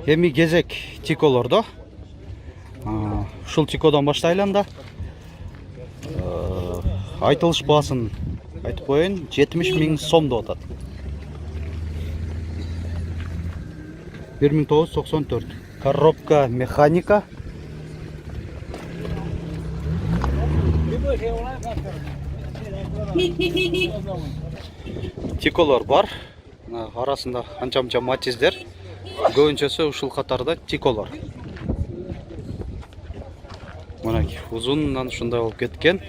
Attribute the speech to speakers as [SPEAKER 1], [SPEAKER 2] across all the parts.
[SPEAKER 1] эми кезек тиколордо. Ушул тикодон баштайлы анда. Айтылыш баасын айтып коеюн, 70 000 сом деп атат. 1994. Коробка механика. Тиколор бар. Арасында анча-мынча матиздер. Көбүнчөсү ушул катарда тиколор. Мынакей узундан ушундай болуп кеткен.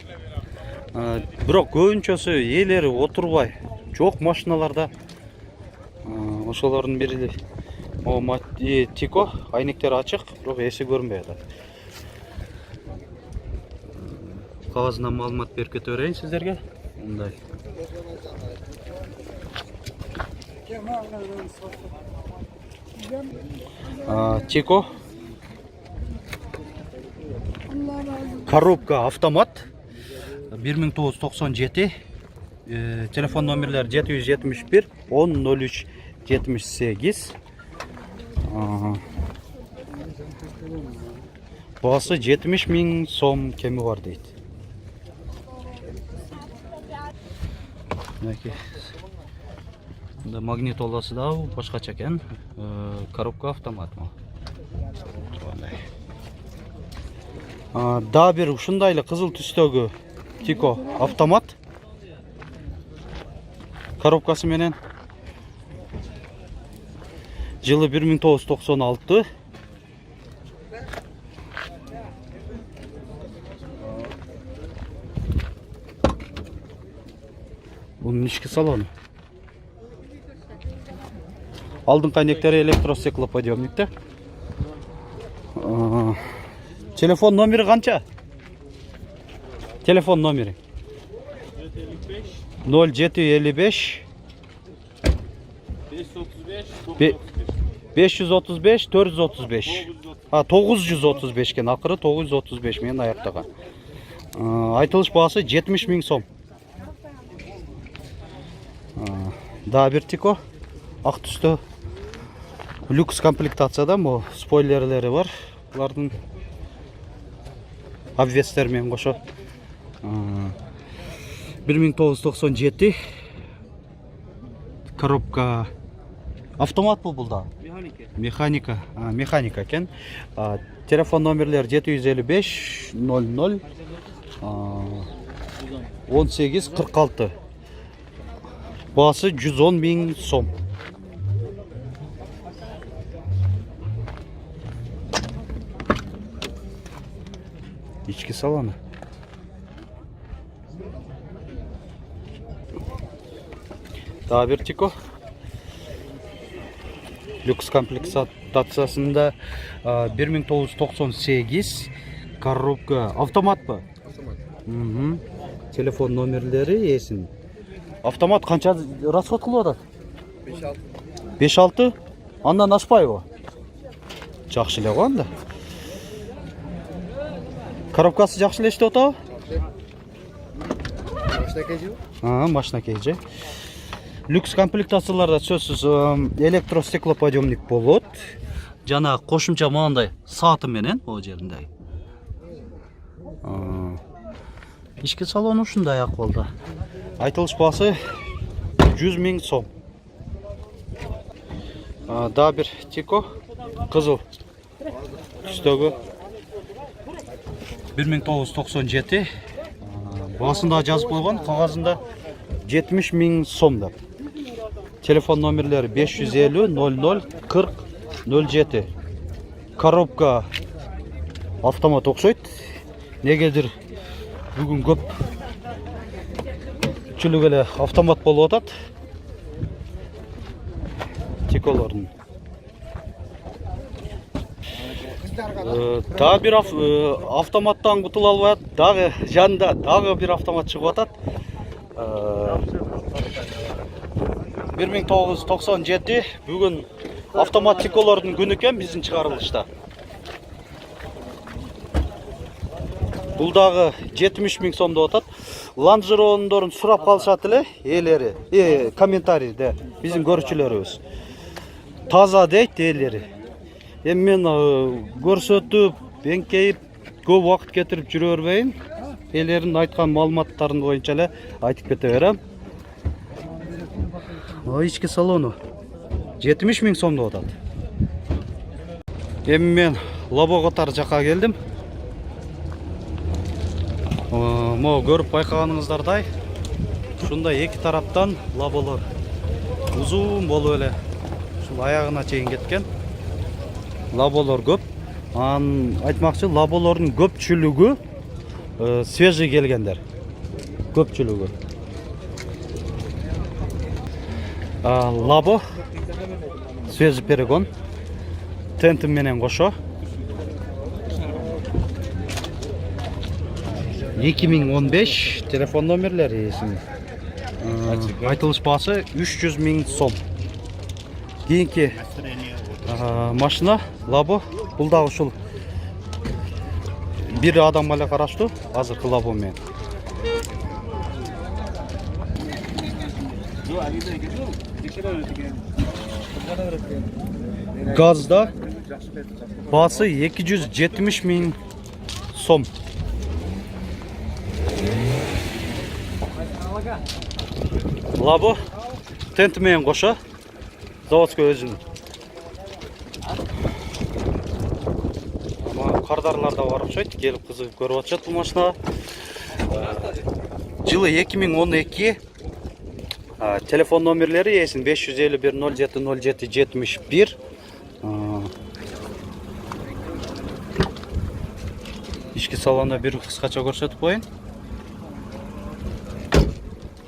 [SPEAKER 1] Бирок көбүнчөсү ээлери отурбай, жок машиналарда ошолордун бири тико, айнектери ачык, бирок эси көрүнбөй атат. Кагазынан маалымат берип кете берейин сиздерге. Мындай. Тико. Коробка автомат. 1997. Телефон номерлери 771 10 03 78. Басы 70 000 сом кеми бар дейт. Магнитоласы да башкача экен. Коробка автомат. Да бир ушундайлы кызыл түстөгү тико автомат. Коробкасы менен. Жылы 1996. Bunun ички салону. Алдыңкы айнектери электростеклоподъемникте. Телефон номери канча? Телефон номери 0755 535 435. 935 кен, акыры 935 менен аяктаган. Айтылыш баасы 70 000 сом. Да бир тико ак түстө люкс комплектацияда мо спойлерлери бар. Булардын обвестер менен кошо 1997. Коробка автомат бул да. Механика экен. Телефон номерлери 755 00 18 46. Басы 110 000 сом. İçki salonu. Daha bir tiko. Lüks komplektasyasında 1998. Коробка автомат mı? Автомат. Telefon номерлери есін. Автомат қанша расход кылып атат? 5-6. Андан ашпайбы? Жакшы эле го анда. Коробкасы жакшы эле иштеп атабы? Машина кейжи. Люкс комплектацияларда сөзсүз электростеклоподъемник болот. Жана кошумча мындай сааты менен о жеринде. Ички салону ушундай акыбалда. Айтылыш баасы 100 000 сом. Да бир тико кызыл түстөгү 1997. Басында жазып койгон, кагазында 70 000 сом деп. Телефон номерлери 550 00 40 07. Коробка автомат окшойт. Негедир бүгүн көп чүлүк эле автомат болуп атат. Тиколордун. Дагы бир автоматтан кутула албайт. Дагы жанында дагы бир автомат чыгып атат. 1997 бүгүн автомат тиколордун күнү экен биздин чыгарылышта. Бул дагы 70 000 сом деп атат. Ланжерондорун сурап калышат эле ээлери. Комментарийде биздин көрүүчүлөрүбүз. Таза дейт ээлери. Эми мен көрсөтүп, эңкейип, көп убакыт кетирип жүрө бербейин. Элердин айткан маалыматтарын боюнча эле айтып кете берем. Ички салону 70 000 сом деп атат. Эми мен Лабо катар жака келдим. Мо көрүп байкаганыңыздардай, ушундай эки тараптан лаболор узун болуп эле ушул аягына чейин кеткен. Лаболор көп. Айтмакчы, лаболордун көпчүлүгү свежий келгендер. Көпчүлүгү. Лабо свежий перегон. Тентим менен кошо. 2015 телефон номерлери эсим. Айтылыш баасы 300 000 сом. Кийинки машина Лабо. Бул дагы ушул бир адамга эле караштуу, азыркы Лабо менен. Газда баасы 270 000 сом. Лабо тент менен кошо заводской өзүнүн. Кардарлар да бар окшойт, келип кызыгып көрүп атышат бул машинага. Жылы 2012. Телефон номерлери эсин 551 07 07 71. Ички салонда бир кыскача көрсөтүп коюн.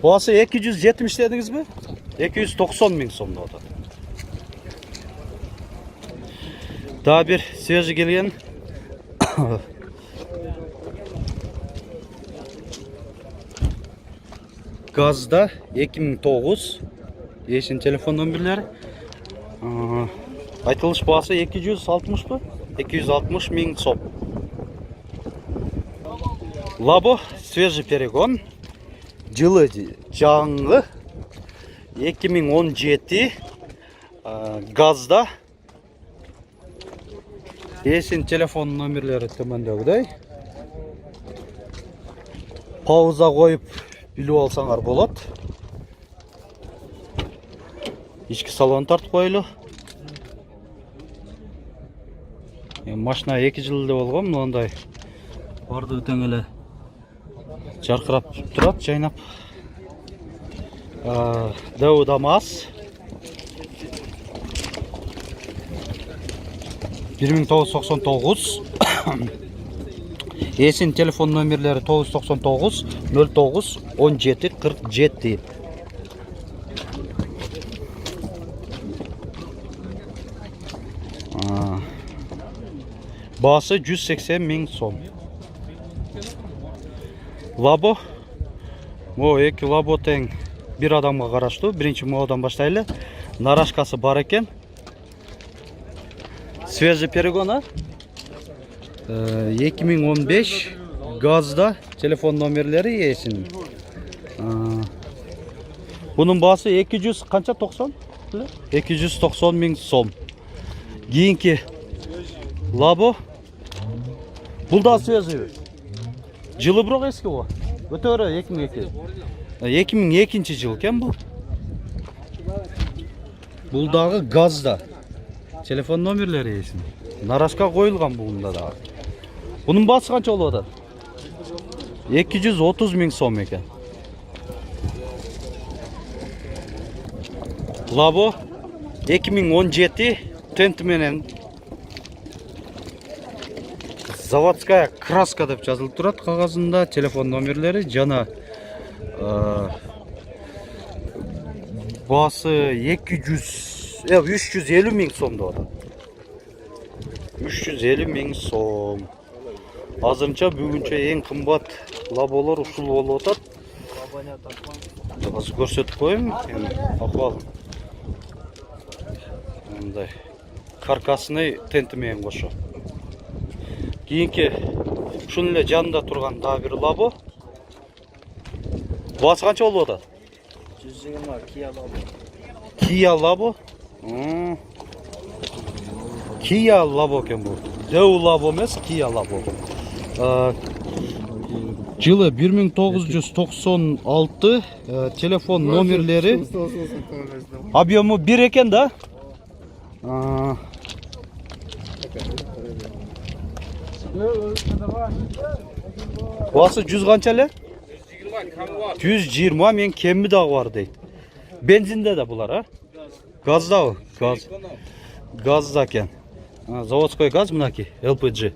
[SPEAKER 1] Баасы 270 дедиңизби? 290 000 сом деп атат. Дагы бир свежий келген. Газда 2009. Эсин телефон номерлери. Айтылыш баасы 260 бы? 260 000 сом. Лабо свежий перегон. Жылы жаңы 2017. Газда. Эсин телефон номерлери төмөндөгүдөй. Пауза коюп билип алсаңар болот. Ички салон тартып коелу. Машина 2 жылда болгон, мындай барды тең эле жаркырап турат, жайнап. ДАУ ДАМАЗ 1999. Эсин телефон номерлери 999 09 17 47. Баасы 180 000 сом. Лабо. Мо эки Лабо тең бир адамга караштуу. Биринчи моодон баштайлы. Нарашкасы бар экен. Свежий перегона 2015. Газда телефон номерлери эсин. Бунун баасы 200 канча 90? 290 000 сом. Кийинки Лабо. Бул да свежий. Жылы бирок эски бу. Өтө өрө 2002. 2002 жыл экен бул. Бул дагы газда. Телефон номерлери эсин. Нарашка коюлган бугунда да. Бунун баасы канча болуп атат? 230 000 сом экен. Лабо 2017 тент менен заводская краска деп жазылып турат кагазында. Телефон номерлери жана баасы 350 000 сом деп атат. 350 000 сом. Азырынча бүгүнчө эң кымбат лаболор ушул болуп атат. Азыр көрсөтүп коеюн. Акыбал. Мындай каркасный тенти менен кошо. Кийинки ушунун эле жанында турган дагы бир Лабо. Баасы канча болуп атат? 120 Kia Labo. Kia Labo. Kia Labo ekan bu. Deu Labo emas, Kia Labo. Жылы 1996, telefon nomerleri, объемы 1 ekan da. Bası 100 qanchali? 120, men kemmi da var deydi. Benzinde de bular ha. Gazda o, gaz. Gazda ekan. Zavodskoy gaz mınaki, LPG.